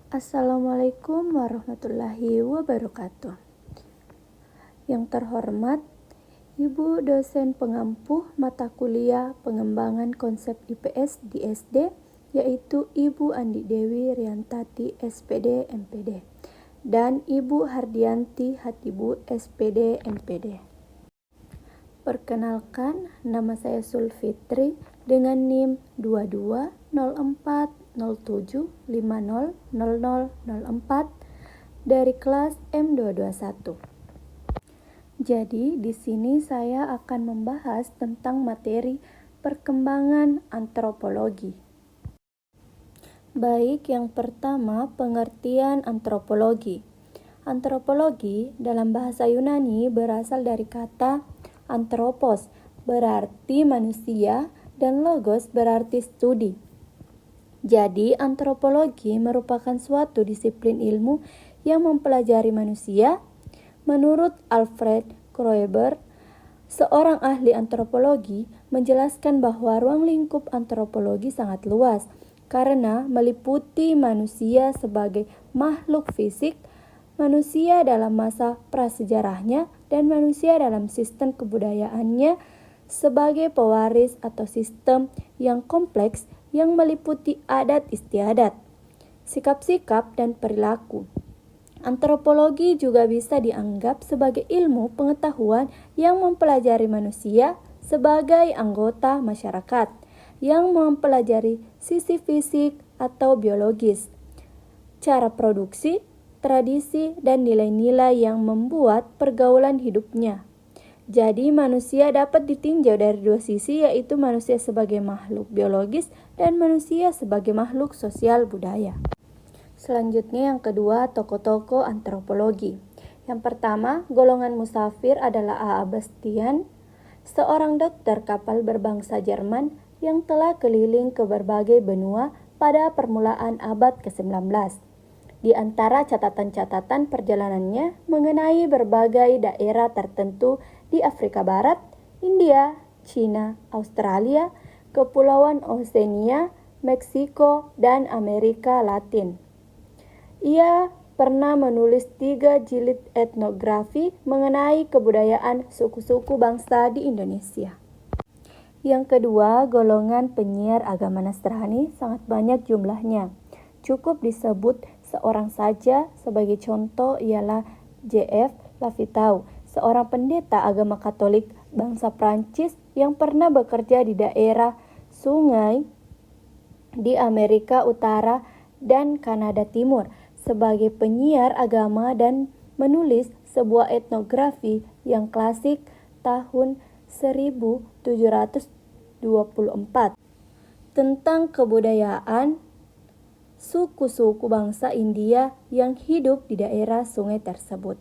Assalamualaikum warahmatullahi wabarakatuh. Yang terhormat, Ibu dosen pengampuh mata kuliah pengembangan konsep IPS di SD, yaitu Ibu Andi Dewi Riantati SPD MPD dan Ibu Hardianti Hatibu SPD MPD. Perkenalkan, nama saya Sulfitri dengan NIM 220407500004 dari kelas M221. Jadi, di sini saya akan membahas tentang materi perkembangan antropologi. Baik, yang pertama, pengertian antropologi. Antropologi dalam bahasa Yunani berasal dari kata anthropos, berarti manusia, dan logos berarti studi. Jadi, antropologi merupakan suatu disiplin ilmu yang mempelajari manusia. Menurut Alfred Kroeber, seorang ahli antropologi, menjelaskan bahwa ruang lingkup antropologi sangat luas karena meliputi manusia sebagai makhluk fisik, manusia dalam masa prasejarahnya, dan manusia dalam sistem kebudayaannya sebagai pewaris atau sistem yang kompleks yang meliputi adat istiadat, sikap-sikap, dan perilaku. Antropologi juga bisa dianggap sebagai ilmu pengetahuan yang mempelajari manusia sebagai anggota masyarakat, yang mempelajari sisi fisik atau biologis, cara produksi, tradisi, dan nilai-nilai yang membuat pergaulan hidupnya. Jadi manusia dapat ditinjau dari dua sisi, yaitu manusia sebagai makhluk biologis dan manusia sebagai makhluk sosial budaya. Selanjutnya yang kedua, tokoh-tokoh antropologi. Yang pertama, golongan musafir adalah A.A. Bastian, seorang dokter kapal berbangsa Jerman yang telah keliling ke berbagai benua pada permulaan abad ke-19. Di antara catatan-catatan perjalanannya mengenai berbagai daerah tertentu di Afrika Barat, India, Cina, Australia, Kepulauan Oseania, Meksiko, dan Amerika Latin. Ia pernah menulis 3 jilid etnografi mengenai kebudayaan suku-suku bangsa di Indonesia. Yang kedua, golongan penyiar agama Nasrani sangat banyak jumlahnya. Cukup disebut seorang saja, sebagai contoh ialah J.F. Lafitau, seorang pendeta agama Katolik bangsa Prancis yang pernah bekerja di daerah sungai di Amerika Utara dan Kanada Timur sebagai penyiar agama dan menulis sebuah etnografi yang klasik tahun 1724 tentang kebudayaan suku-suku bangsa India yang hidup di daerah sungai tersebut.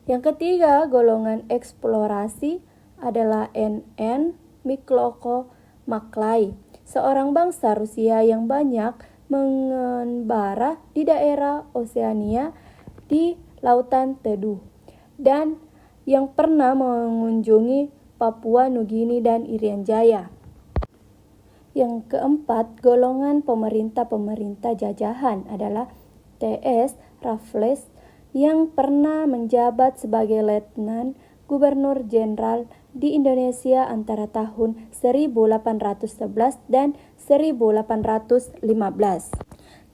Yang ketiga, golongan eksplorasi adalah N.N. Mikloko Maklay, seorang bangsa Rusia yang banyak mengembara di daerah Oseania di Lautan Teduh dan yang pernah mengunjungi Papua Nugini dan Irian Jaya. Yang keempat, golongan pemerintah jajahan adalah T.S. Raffles yang pernah menjabat sebagai Letnan Gubernur Jenderal di Indonesia antara tahun 1811 dan 1815.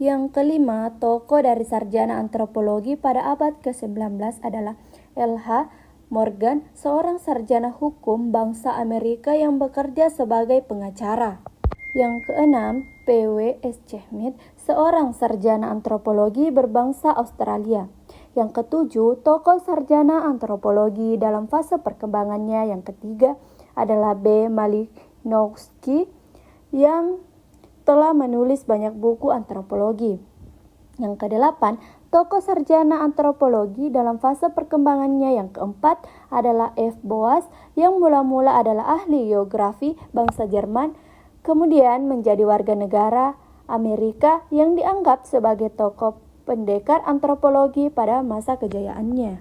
Yang kelima, tokoh dari sarjana antropologi pada abad ke-19 adalah L.H. Morgan, seorang sarjana hukum bangsa Amerika yang bekerja sebagai pengacara. Yang keenam, P.W. S. Schmidt, seorang sarjana antropologi berbangsa Australia. Yang ketujuh, tokoh sarjana antropologi dalam fase perkembangannya yang ketiga adalah B. Malinowski yang telah menulis banyak buku antropologi. Yang kedelapan, tokoh sarjana antropologi dalam fase perkembangannya yang keempat adalah F. Boas yang mula-mula adalah ahli geografi bangsa Jerman, kemudian menjadi warga negara Amerika yang dianggap sebagai tokoh pendekar antropologi pada masa kejayaannya.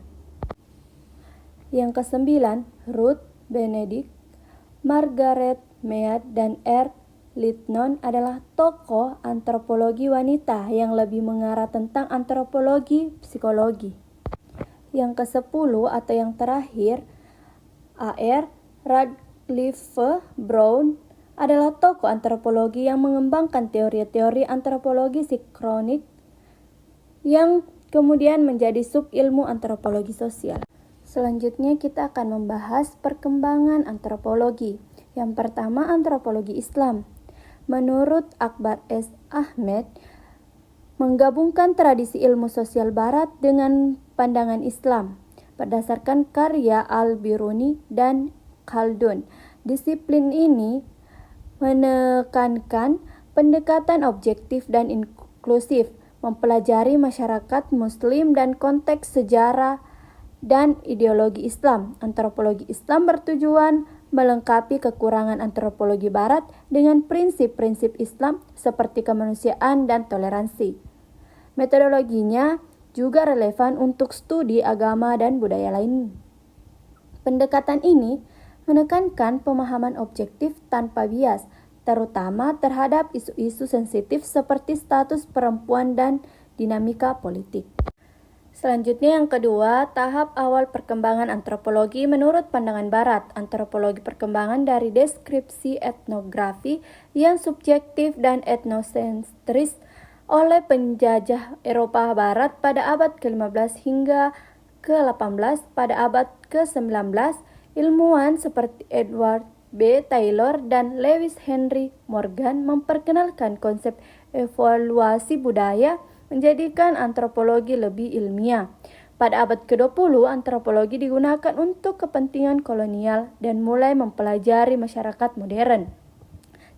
Yang kesembilan, Ruth Benedict, Margaret Mead, dan R. Litnon adalah tokoh antropologi wanita yang lebih mengarah tentang antropologi psikologi. Yang ke-10 atau yang terakhir, A.R. Radcliffe Brown adalah tokoh antropologi yang mengembangkan teori-teori antropologi sinkronik yang kemudian menjadi sub-ilmu antropologi sosial. Selanjutnya kita akan membahas perkembangan antropologi. Yang pertama, antropologi Islam. Menurut Akbar S. Ahmed, menggabungkan tradisi ilmu sosial barat dengan pandangan Islam berdasarkan karya Al-Biruni dan Khaldun. Disiplin ini menekankan pendekatan objektif dan inklusif, mempelajari masyarakat Muslim dan konteks sejarah dan ideologi Islam. Antropologi Islam bertujuan melengkapi kekurangan antropologi Barat dengan prinsip-prinsip Islam seperti kemanusiaan dan toleransi. Metodologinya juga relevan untuk studi agama dan budaya lain. Pendekatan ini menekankan pemahaman objektif tanpa bias, terutama terhadap isu-isu sensitif seperti status perempuan dan dinamika politik. Selanjutnya yang kedua, tahap awal perkembangan antropologi menurut pandangan Barat. Antropologi perkembangan dari deskripsi etnografi yang subjektif dan etnosentris oleh penjajah Eropa Barat pada abad ke-15 hingga ke-18. Pada abad ke-19, ilmuwan seperti Edward B. Taylor dan Lewis Henry Morgan memperkenalkan konsep evaluasi budaya, menjadikan antropologi lebih ilmiah. Pada abad ke-20, antropologi digunakan untuk kepentingan kolonial dan mulai mempelajari masyarakat modern,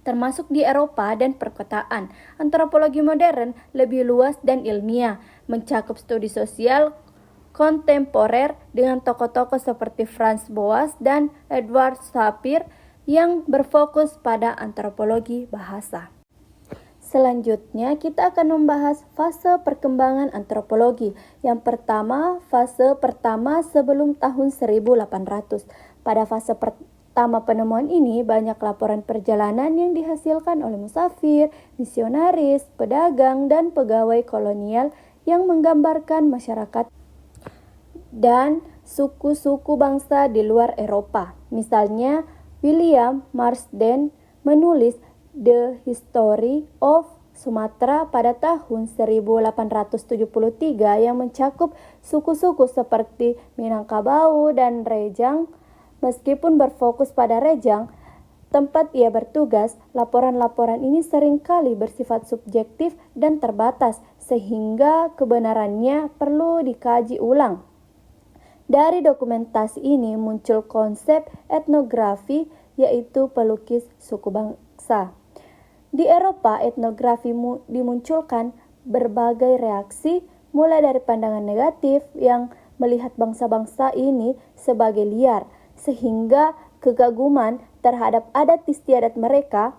termasuk di Eropa dan perkotaan. Antropologi modern lebih luas dan ilmiah, mencakup studi sosial kontemporer dengan tokoh-tokoh seperti Franz Boas dan Edward Sapir yang berfokus pada antropologi bahasa. Selanjutnya kita akan membahas fase perkembangan antropologi. Yang pertama, fase pertama sebelum tahun 1800. Pada fase pertama penemuan ini, banyak laporan perjalanan yang dihasilkan oleh musafir, misionaris, pedagang, dan pegawai kolonial yang menggambarkan masyarakat dan suku-suku bangsa di luar Eropa. Misalnya, William Marsden menulis The History of Sumatra pada tahun 1873 yang mencakup suku-suku seperti Minangkabau dan Rejang. Meskipun berfokus pada Rejang, tempat ia bertugas, laporan-laporan ini seringkali bersifat subjektif dan terbatas, sehingga kebenarannya perlu dikaji ulang. Dari dokumentasi ini muncul konsep etnografi, yaitu pelukis suku bangsa. Di Eropa, etnografi dimunculkan berbagai reaksi, mulai dari pandangan negatif yang melihat bangsa-bangsa ini sebagai liar, sehingga kegaguman terhadap adat istiadat mereka.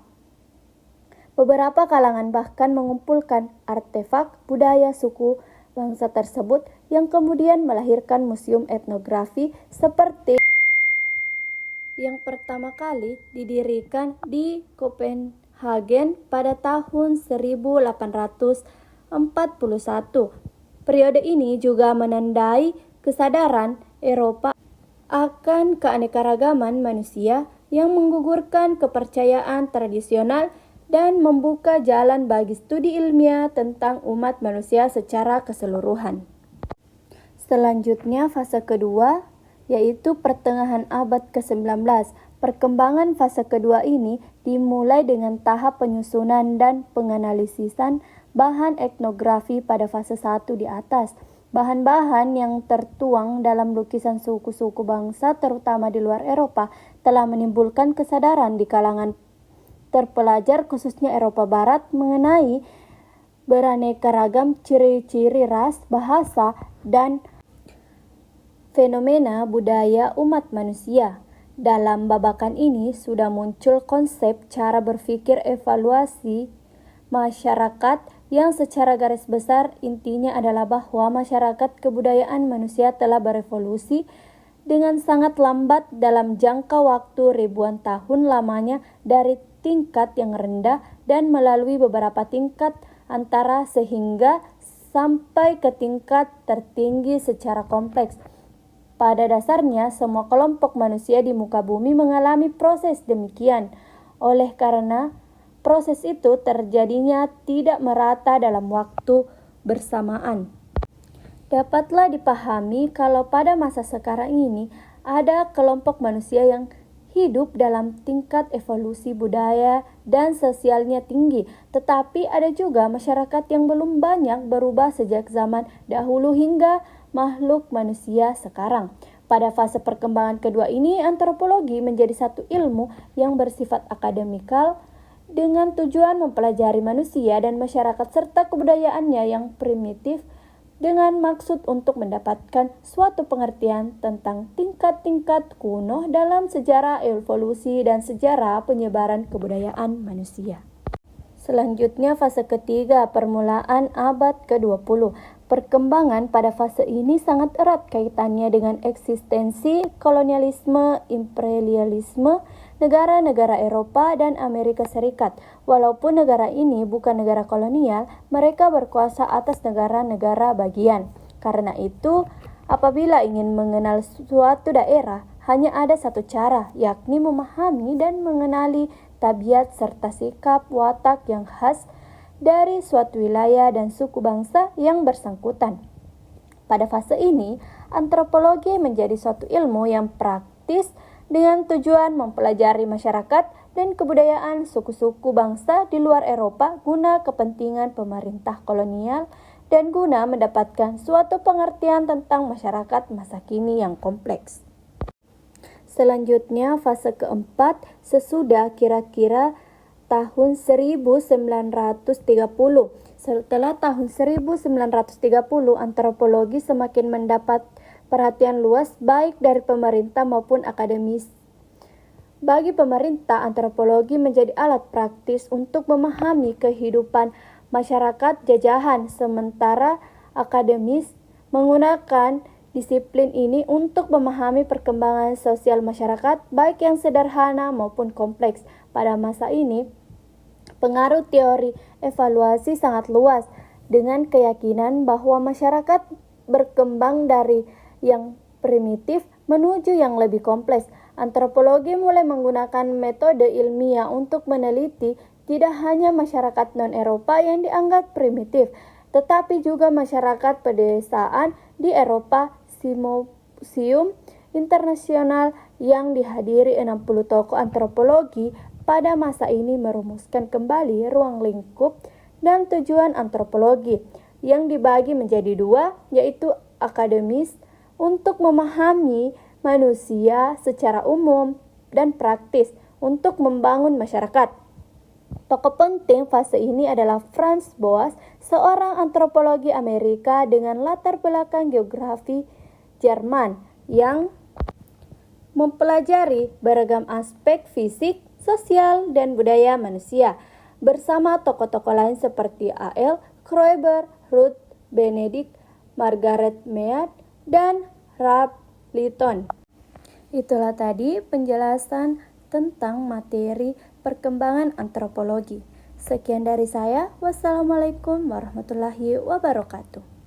Beberapa kalangan bahkan mengumpulkan artefak budaya suku bangsa tersebut yang kemudian melahirkan museum etnografi seperti yang pertama kali didirikan di Copenhagen pada tahun 1841. Periode ini juga menandai kesadaran Eropa akan keanekaragaman manusia yang menggugurkan kepercayaan tradisional dan membuka jalan bagi studi ilmiah tentang umat manusia secara keseluruhan. Selanjutnya fase kedua, yaitu pertengahan abad ke-19. Perkembangan fase kedua ini dimulai dengan tahap penyusunan dan penganalisisan bahan etnografi pada fase 1 di atas. Bahan-bahan yang tertuang dalam lukisan suku-suku bangsa terutama di luar Eropa telah menimbulkan kesadaran di kalangan terpelajar khususnya Eropa Barat mengenai beraneka ragam ciri-ciri ras, bahasa, dan fenomena budaya umat manusia. Dalam babakan ini sudah muncul konsep cara berpikir evaluasi masyarakat yang secara garis besar intinya adalah bahwa masyarakat kebudayaan manusia telah berevolusi dengan sangat lambat dalam jangka waktu ribuan tahun lamanya dari tingkat yang rendah dan melalui beberapa tingkat antara sehingga sampai ke tingkat tertinggi secara kompleks. Pada dasarnya, semua kelompok manusia di muka bumi mengalami proses demikian. Oleh karena proses itu terjadinya tidak merata dalam waktu bersamaan. Dapatlah dipahami kalau pada masa sekarang ini ada kelompok manusia yang hidup dalam tingkat evolusi budaya dan sosialnya tinggi, tetapi ada juga masyarakat yang belum banyak berubah sejak zaman dahulu hingga makhluk manusia sekarang. Pada fase perkembangan kedua ini, antropologi menjadi satu ilmu yang bersifat akademikal dengan tujuan mempelajari manusia dan masyarakat serta kebudayaannya yang primitif, dengan maksud untuk mendapatkan suatu pengertian tentang tingkat-tingkat kuno dalam sejarah evolusi dan sejarah penyebaran kebudayaan manusia. Selanjutnya fase ketiga, permulaan abad ke-20. Perkembangan pada fase ini sangat erat kaitannya dengan eksistensi kolonialisme, imperialisme negara-negara Eropa dan Amerika Serikat. Walaupun negara ini bukan negara kolonial, mereka berkuasa atas negara-negara bagian. Karena itu, apabila ingin mengenal suatu daerah, hanya ada satu cara, yakni memahami dan mengenali tabiat serta sikap watak yang khas dari suatu wilayah dan suku bangsa yang bersangkutan. Pada fase ini, antropologi menjadi suatu ilmu yang praktis dengan tujuan mempelajari masyarakat dan kebudayaan suku-suku bangsa di luar Eropa guna kepentingan pemerintah kolonial dan guna mendapatkan suatu pengertian tentang masyarakat masa kini yang kompleks. Selanjutnya, fase keempat, sesudah kira-kira tahun 1930. Setelah tahun 1930, antropologi semakin mendapat perhatian luas baik dari pemerintah maupun akademis. Bagi pemerintah, antropologi menjadi alat praktis untuk memahami kehidupan masyarakat jajahan, sementara akademis menggunakan disiplin ini untuk memahami perkembangan sosial masyarakat baik yang sederhana maupun kompleks. Pada masa ini, pengaruh teori evaluasi sangat luas dengan keyakinan bahwa masyarakat berkembang dari yang primitif menuju yang lebih kompleks. Antropologi mulai menggunakan metode ilmiah untuk meneliti tidak hanya masyarakat non-Eropa yang dianggap primitif, tetapi juga masyarakat pedesaan di Eropa. Simposium internasional yang dihadiri 60 tokoh antropologi pada masa ini merumuskan kembali ruang lingkup dan tujuan antropologi yang dibagi menjadi dua, yaitu akademis untuk memahami manusia secara umum dan praktis untuk membangun masyarakat. Tokoh penting fase ini adalah Franz Boas, seorang antropologi Amerika dengan latar belakang geografi Jerman yang mempelajari beragam aspek fisik, sosial, dan budaya manusia bersama tokoh-tokoh lain seperti A.L. Kroeber, Ruth Benedict, Margaret Mead, dan Ralph Linton. Itulah tadi penjelasan tentang materi perkembangan antropologi. Sekian dari saya. Wassalamualaikum warahmatullahi wabarakatuh.